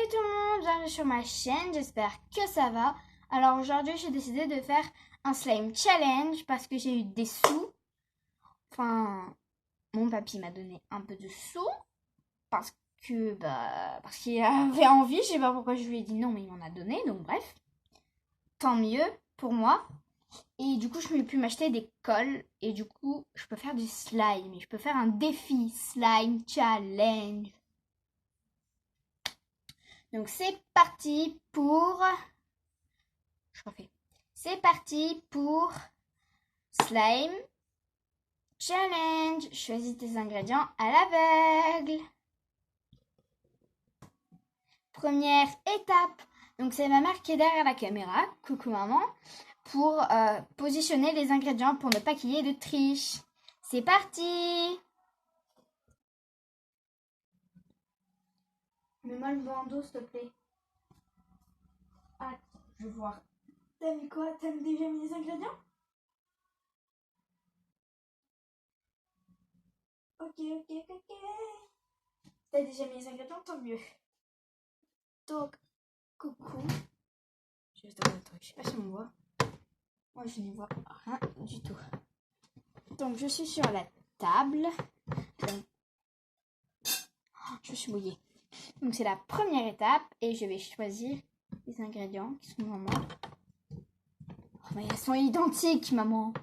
tout le monde, bienvenue sur ma chaîne, j'espère que ça va. Alors aujourd'hui j'ai décidé de faire un slime challenge parce que j'ai eu des sous. Enfin, mon papy m'a donné un peu de sous parce qu'il avait envie, je sais pas pourquoi je lui ai dit non mais il m'en a donné, donc bref. Tant mieux pour moi. Et du coup je peux m'acheter des cols et du coup je peux faire du slime et je peux faire un défi slime challenge. Donc c'est parti pour... Je refais. C'est parti pour slime challenge. Choisis tes ingrédients à l'aveugle. Première étape. Donc c'est ma mère qui est derrière la caméra. Coucou maman. Pour positionner les ingrédients pour ne pas qu'il y ait de triche. C'est parti. Mets-moi le bandeau s'il te plaît. Ah, je veux voir. T'as mis quoi? T'as déjà mis les ingrédients? Ok. T'as déjà mis les ingrédients, tant mieux. Donc, coucou. Je vais te voir un truc. Je sais pas si on voit. Moi, je n'y vois rien du tout. Donc, je suis sur la table. Donc, je suis mouillée. Donc, c'est la première étape. Et je vais choisir les ingrédients qui sont devant moi. Oh, mais elles sont identiques, maman.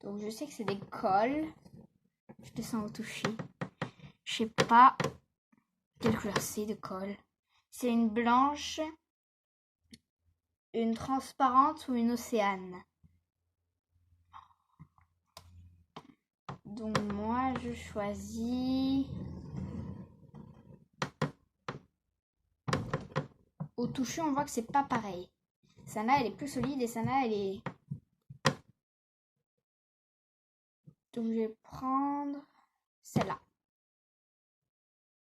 Donc, je sais que c'est des cols. Je te sens au toucher. Je sais pas quelle couleur c'est de colle. C'est une blanche, une transparente ou une océane. Donc moi je choisis au toucher, on voit que c'est pas pareil. Celle-là elle est plus solide et celle-là elle est... Donc je vais prendre celle-là.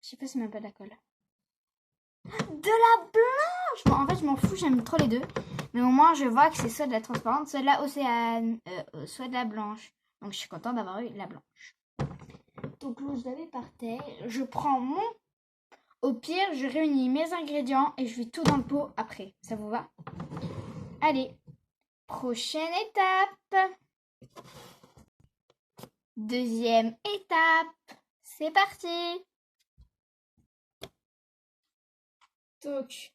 Je sais pas si c'est même pas de la colle. De la blanche! Bon, en fait je m'en fous, j'aime trop les deux. Mais au moins je vois que c'est soit de la transparente, soit de la océane, soit de la blanche. Donc je suis contente d'avoir eu la blanche. Donc l'eau je l'avais par terre. Je prends mon... Au pire, je réunis mes ingrédients et je fais tout dans le pot après. Ça vous va? Allez, prochaine étape. Deuxième étape. C'est parti. Donc,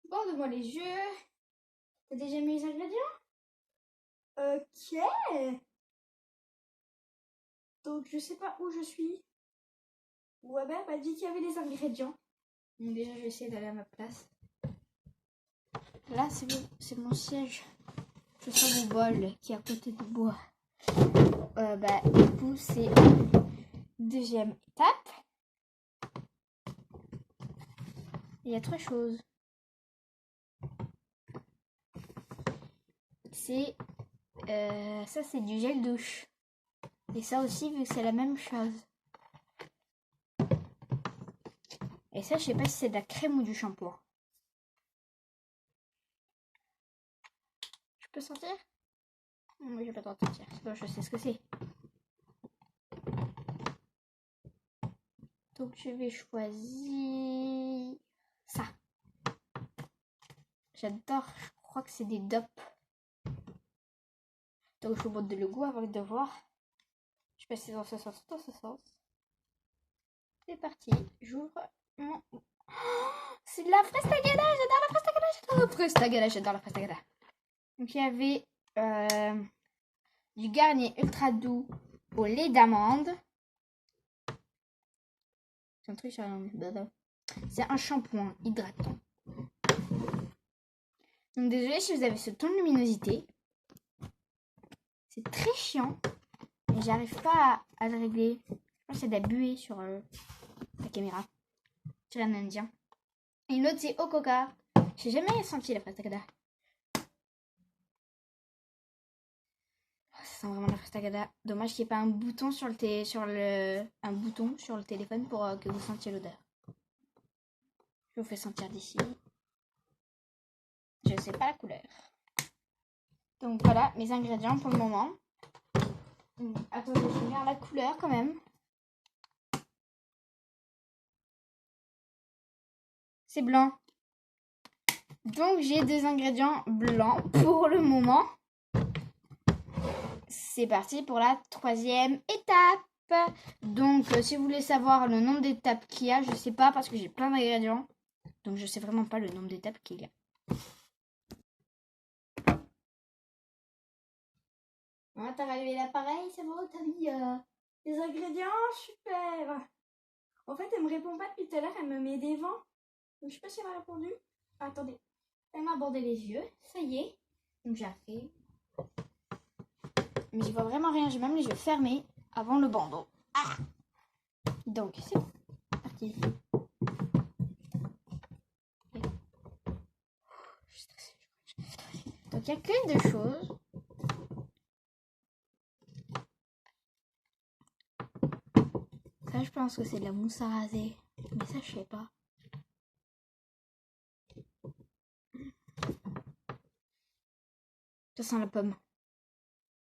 bande-moi les yeux. T'as déjà mis les ingrédients? Ok. Donc, je sais pas où je suis. Weber m'a dit qu'il y avait les ingrédients. Donc déjà, je vais essayer d'aller à ma place. Là, c'est mon siège. Je sens mon bol qui est à côté du bois. Du coup, c'est deuxième étape. Il y a trois choses. C'est ça, c'est du gel douche. Et ça aussi, vu que c'est la même chose. Et ça, je sais pas si c'est de la crème ou du shampoing. Je peux sentir? Moi, j'ai pas le droit de sentir. Bon, je sais ce que c'est. Donc, je vais choisir ça. J'adore. Je crois que c'est des dopes. Donc, je vous montre le goût avant de voir. Je sais pas si c'est dans ce sens ou dans ce sens. C'est parti. J'ouvre mon... Oh, c'est de la fraise tagada. J'adore la fraise tagada. J'adore la fraise tagada. Donc, il y avait du Garnier ultra doux au lait d'amande. C'est un truc sur la... C'est un shampoing hydratant. Donc désolé si vous avez ce ton de luminosité. C'est très chiant. Et j'arrive pas à le régler. Je pense que c'est de la buée sur la caméra. C'est un indien. Et l'autre c'est au coca. J'ai jamais senti la fraise tagada. Ça sent vraiment la fraise tagada. Dommage qu'il n'y ait pas un bouton sur le téléphone pour que vous sentiez l'odeur. Je vous fais sentir d'ici. Je sais pas la couleur. Donc voilà mes ingrédients pour le moment. Attendez, je regarde la couleur quand même. c'est blanc. Donc j'ai 2 ingrédients blancs pour le moment. C'est parti pour la 3e étape. Donc si vous voulez savoir le nombre d'étapes qu'il y a, je sais pas parce que j'ai plein d'ingrédients. Donc je sais vraiment pas le nombre d'étapes qu'il y a. Ah, t'as relevé l'appareil, c'est bon, t'as mis les ingrédients, super. En fait, elle me répond pas depuis tout à l'heure, elle me met des vents. Donc je sais pas si elle m'a répondu. Attendez, elle m'a bordé les yeux, ça y est. Donc j'ai fait. Mais j'y vois vraiment rien, j'ai même les yeux fermés avant le bandeau. Ah, donc c'est parti. Je suis stressée. Donc il n'y a que 2 choses. Ça, je pense que c'est de la mousse à raser. Mais ça, je sais pas. Ça sent la pomme.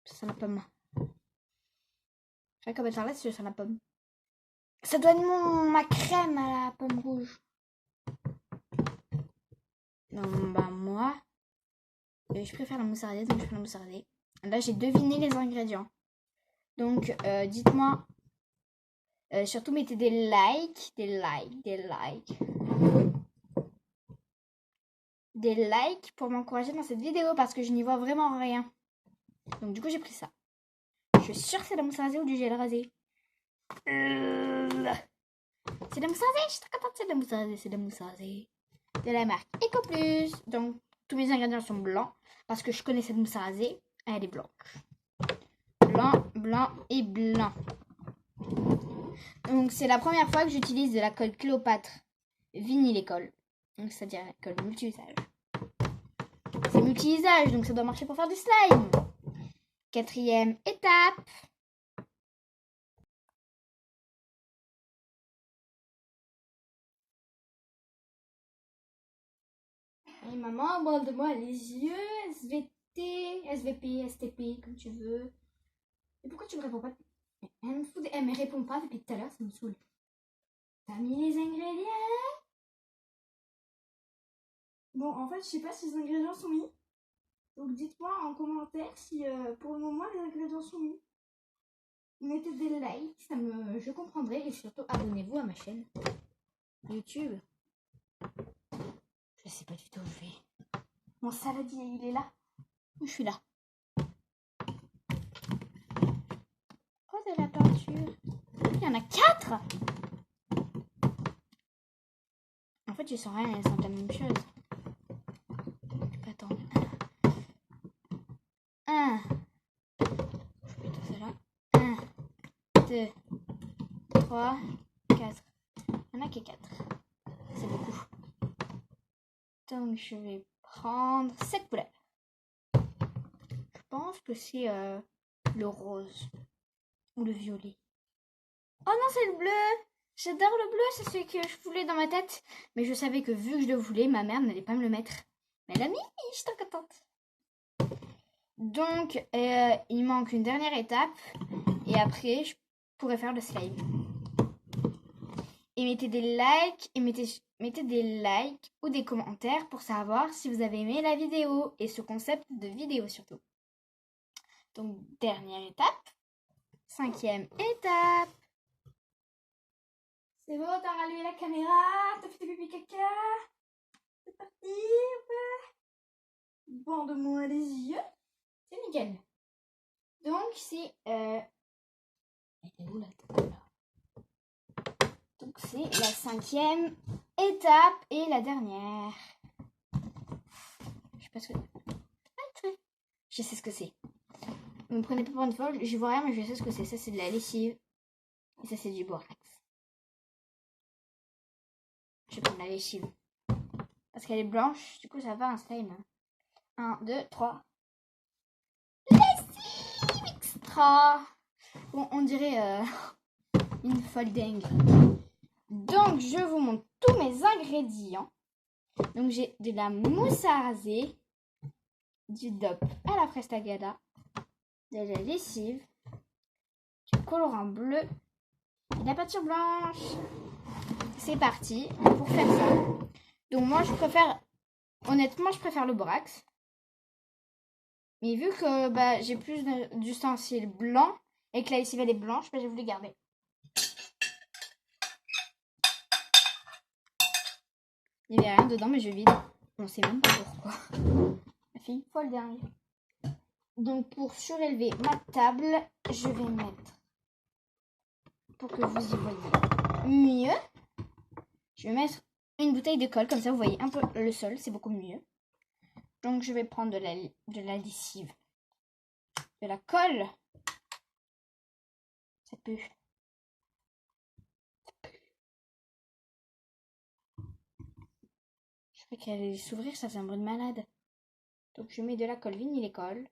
Ça sent la pomme. Je vais comme ça là, ça sent la pomme. Ça doit être ma crème à la pomme rouge. Non, bah moi, je préfère la mousse à raser, donc je prends la mousse à raser. Là, j'ai deviné les ingrédients. Donc, dites-moi. Surtout, mettez des likes. Des likes pour m'encourager dans cette vidéo parce que je n'y vois vraiment rien. Donc, du coup, j'ai pris ça. Je suis sûre que c'est la mousse à raser ou du gel rasé. C'est de la mousse à raser, je suis très contente, c'est de la mousse à raser, c'est de la mousse à raser. De la marque EcoPlus. Donc, tous mes ingrédients sont blancs parce que je connais cette mousse à raser. Elle est blanche. Blanc, blanc et blanc. Donc, c'est la première fois que j'utilise de la colle Cléopâtre vinyle école. Donc, c'est-à-dire la colle multi-usage. C'est multi-usage, donc ça doit marcher pour faire du slime. 4e étape. Et maman, bande-moi les yeux. SVT, SVP, STP, comme tu veux. Et pourquoi tu me réponds pas? Elle me répond pas depuis tout à l'heure, ça me saoule. T'as mis les ingrédients? Bon, en fait, je sais pas si les ingrédients sont mis. Donc dites-moi en commentaire si pour le moment les ingrédients sont mis. Mettez des likes, je comprendrai. Et surtout abonnez-vous à ma chaîne YouTube. Je sais pas du tout où je vais. Mon saladier, il est là. Je suis là. Oh, de la peinture. Il y en a 4. En fait, je sens rien, elles sentent la même chose. Attends. 1. Je vais mettre ça là. 1, 2, 3, 4. Il y en a que 4. C'est beaucoup. Donc, je vais prendre cette couleur. Je pense que c'est le rose ou le violet. Oh non, c'est le bleu. J'adore le bleu, c'est celui que je voulais dans ma tête. Mais je savais que vu que je le voulais, ma mère n'allait pas me le mettre. Mais elle l'a mis, je suis trop contente. Donc, il manque une dernière étape. Et après, je pourrais faire le slime. Et mettez des likes, mettez des likes ou des commentaires pour savoir si vous avez aimé la vidéo et ce concept de vidéo surtout. Donc, dernière étape. 5e étape. C'est bon, t'as rallumé la caméra, t'as fait tes pipi caca. C'est parti, ouais. Bande-moi les yeux. C'est nickel. Donc, c'est... Elle est où la table là? Donc, c'est la 5e étape et la dernière. Je sais pas ce que... Je sais ce que c'est. Ne me prenez pas pour une folle, je vois rien, mais je sais ce que c'est. Ça, c'est de la lessive. Et ça, c'est du borax. Je vais prendre la lessive. Parce qu'elle est blanche, du coup, ça va un slime. 1, 2, 3. Lessive extra. Bon, on dirait une folle dingue. Donc, je vous montre tous mes ingrédients. Donc, j'ai de la mousse à raser, du DOP à la fraise tagada, de la lessive, du colorant bleu et de la peinture blanche. C'est parti. Pour faire ça, Donc moi, je préfère... Honnêtement, je préfère le borax. Mais vu que j'ai plus d'ustensiles blancs et que la lessive elle est blanche, j'ai voulu garder. Il n'y avait rien dedans, mais je vide. On sait même pas pourquoi. La fille folle dernière. Donc pour surélever ma table, je vais mettre, pour que vous y voyez mieux, je vais mettre une bouteille de colle, comme ça vous voyez un peu le sol, c'est beaucoup mieux. Donc je vais prendre de la lessive, de la colle. Ça pue. Je crois qu'elle allait s'ouvrir, ça me rend malade. Donc je mets de la colle vinyle colle.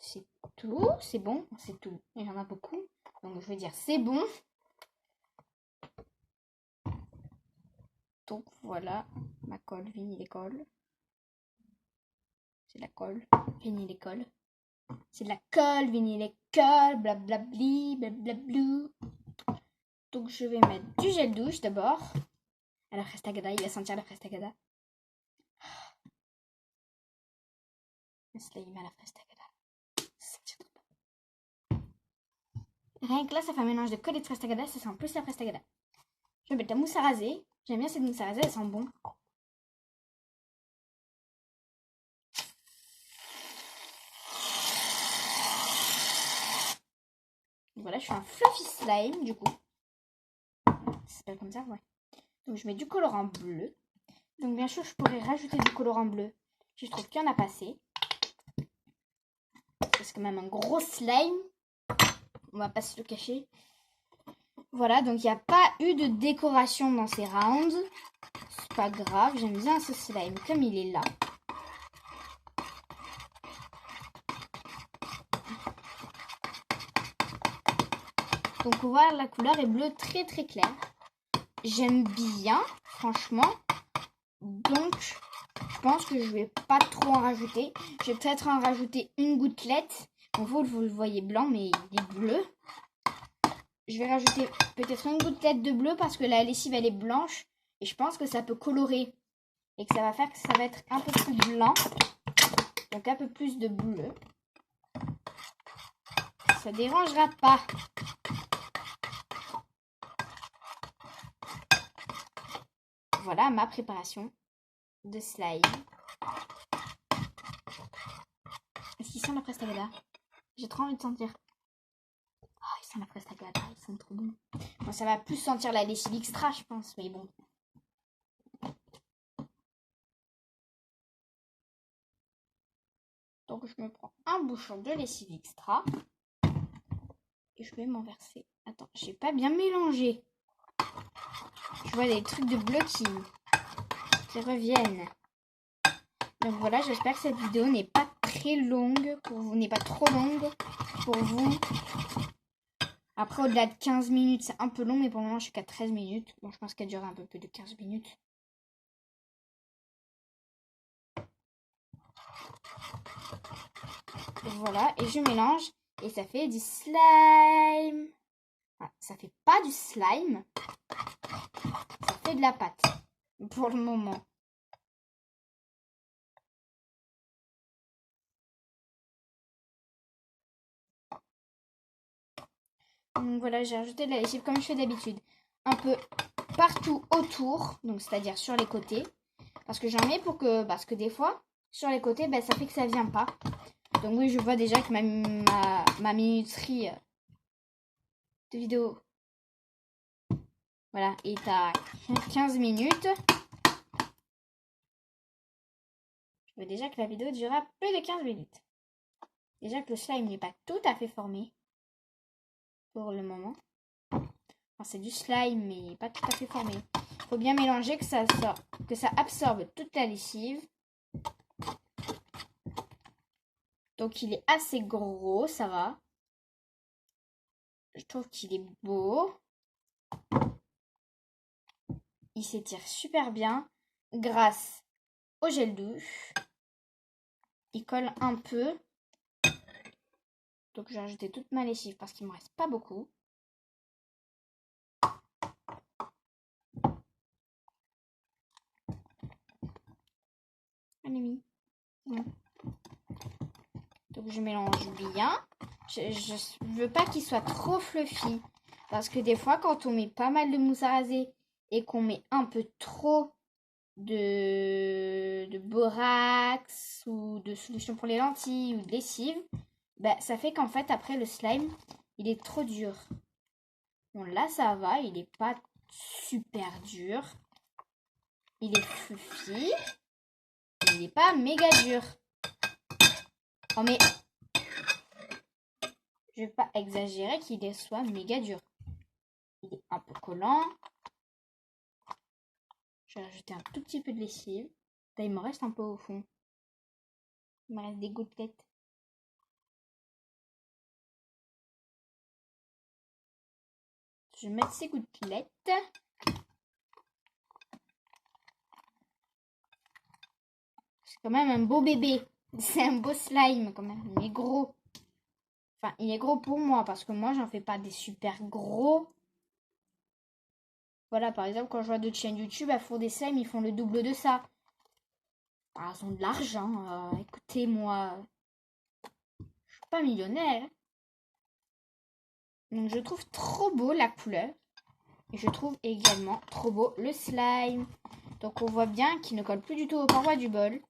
C'est tout, c'est bon, c'est tout. Il y en a beaucoup. Donc je vais dire c'est bon. Donc voilà, ma colle vinyle colle. C'est la colle vinyle colle. C'est de la colle vinyle colle, blablabli, blablablou. Donc je vais mettre du gel douche d'abord. À la frestagada, il va sentir la frestagada. Le slime à la frestagada. Rien que là, ça fait un mélange de colle et de frestagada, ça sent plus la frestagada. Je vais mettre la mousse à raser. J'aime bien cette mousse à raser, elle sent bon. Voilà, je fais un fluffy slime du coup. Ça s'appelle comme ça, ouais. Donc je mets du colorant bleu. Donc bien sûr, je pourrais rajouter du colorant bleu. Je trouve qu'il y en a pas assez. C'est quand même un gros slime. On va pas se le cacher. Voilà, donc il n'y a pas eu de décoration dans ces rounds. C'est pas grave, j'aime bien ce slime comme il est là. Donc on voit la couleur est bleue très très claire. J'aime bien, franchement. Donc je pense que je vais pas trop en rajouter. Je vais peut-être en rajouter une gouttelette. Bon, vous le voyez blanc, mais il est bleu. Je vais rajouter peut-être une gouttelette de bleu parce que la lessive elle est blanche. Et je pense que ça peut colorer. Et que ça va faire que ça va être un peu plus blanc. Donc un peu plus de bleu. Ça dérangera pas. Voilà ma préparation de slime. Est-ce qu'il sent la prestagada? J'ai trop envie de sentir. Oh, il sent la prestagada, il sent trop bon. Bon, ça va plus sentir la lessive extra, je pense, mais bon. Donc je me prends un bouchon de lessive extra. Et je vais m'en verser. Attends, j'ai pas bien mélangé. Je vois des trucs de bleu qui reviennent. Donc voilà, j'espère que cette vidéo n'est pas très longue pour vous, n'est pas trop longue pour vous. Après, au-delà de 15 minutes, c'est un peu long, mais pour le moment, je suis qu'à 13 minutes. Bon, je pense qu'elle durera un peu plus de 15 minutes. Voilà, et je mélange, et ça fait du slime. Enfin, ça fait pas du slime, ça fait de la pâte, pour le moment. Donc voilà, j'ai rajouté de la lessive comme je fais d'habitude. Un peu partout autour, donc c'est-à-dire sur les côtés. Parce que j'en mets parce que des fois, sur les côtés, ça fait que ça vient pas. Donc oui, je vois déjà que ma minuterie de vidéo, voilà, est à 15 minutes. Je vois déjà que la vidéo durera plus de 15 minutes. Déjà que le slime n'est pas tout à fait formé pour le moment. Enfin, c'est du slime, mais pas tout à fait formé. Il faut bien mélanger que ça absorbe toute la lessive. Donc il est assez gros, ça va. Je trouve qu'il est beau. Il s'étire super bien grâce au gel douche. Il colle un peu. Donc j'ai rajouté toute ma lessive parce qu'il me reste pas beaucoup. Donc je mélange bien. Je veux pas qu'il soit trop fluffy. Parce que des fois, quand on met pas mal de mousse à raser et qu'on met un peu trop de borax ou de solution pour les lentilles ou de lessive, bah, ça fait qu'en fait, après, le slime, il est trop dur. Bon, là, ça va. Il est pas super dur. Il est fluffy. Il n'est pas méga dur. Oh, mais je vais pas exagérer qu'il soit méga dur. Il est un peu collant. Je vais rajouter un tout petit peu de lessive. Là, il me reste un peu au fond. Il me reste des gouttelettes. Je vais mettre ces gouttelettes. C'est quand même un beau bébé. C'est un beau slime quand même. Il est gros. Enfin, il est gros pour moi parce que moi, j'en fais pas des super gros. Voilà, par exemple, quand je vois d'autres chaînes YouTube, elles font des slimes, ils font le double de ça. Ah, ils ont de l'argent. Écoutez, moi, je suis pas millionnaire. Donc, je trouve trop beau la couleur. Et je trouve également trop beau le slime. Donc, on voit bien qu'il ne colle plus du tout aux parois du bol.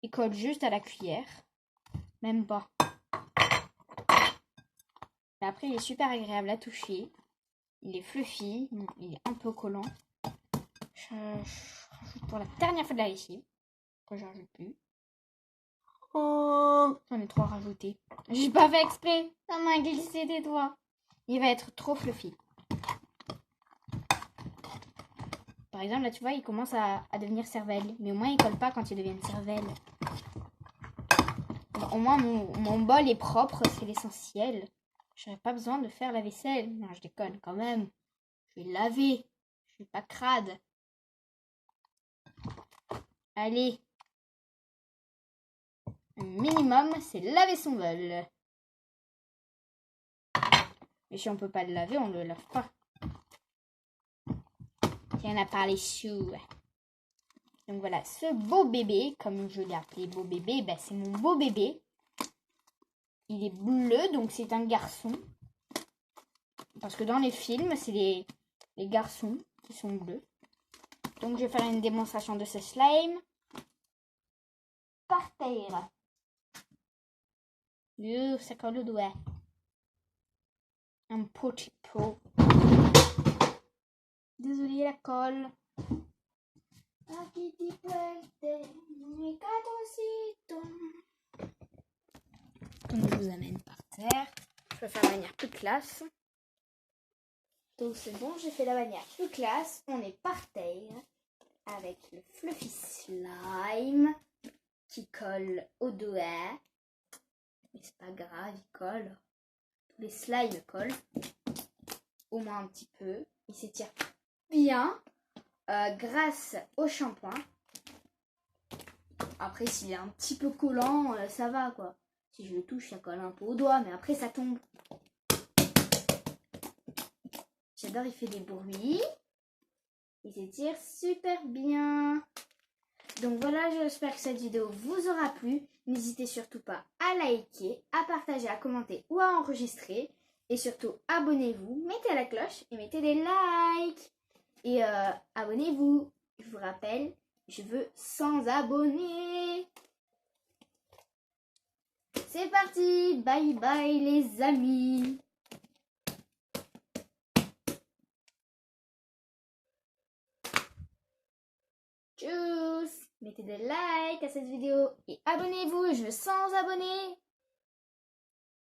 Il colle juste à la cuillère. Même pas. Mais après, il est super agréable à toucher. Il est fluffy. Il est un peu collant. Je rajoute pour la dernière fois de la lessive. Après, je rajoute plus. Oh, j'en ai trop rajouté. J'ai pas fait exprès. Ça m'a glissé des doigts. Il va être trop fluffy. Par exemple, là, tu vois, il commence à devenir cervelle. Mais au moins, il colle pas quand il devient une cervelle. Au moins, mon bol est propre. C'est l'essentiel. J'aurais pas besoin de faire la vaisselle. Non, je déconne quand même. Je vais laver. Je suis pas crade. Allez. Le minimum, c'est laver son bol. Mais si on peut pas le laver, on le lave pas. Il y en a parlé sous. Donc voilà, ce beau bébé, comme je l'ai appelé beau bébé, ben c'est mon beau bébé. Il est bleu, donc c'est un garçon. Parce que dans les films, c'est les garçons qui sont bleus. Donc je vais faire une démonstration de ce slime. Par terre. Ça colle au doigt. Un petit peu. Désolée la colle. Aquí ti puente, mi catorcito. Donc je vous amène par terre. Je vais faire la manière plus classe. Donc c'est bon, j'ai fait la manière plus classe. On est par terre avec le fluffy slime qui colle au doigt. Mais c'est pas grave, il colle. Tous les slimes collent. Au moins un petit peu. Il s'étire bien grâce au shampoing. Après, s'il est un petit peu collant, ça va quoi. Si je le touche, ça colle un peu au doigt, mais après ça tombe. J'adore, il fait des bruits. Il s'étire super bien. Donc voilà, j'espère que cette vidéo vous aura plu. N'hésitez surtout pas à liker, à partager, à commenter ou à enregistrer. Et surtout, abonnez-vous, mettez la cloche et mettez des likes. Et abonnez-vous. Je vous rappelle, je veux 100 abonnés. C'est parti. Bye bye les amis. Tchuss. Mettez des likes à cette vidéo et abonnez-vous. Je veux 100 abonnés.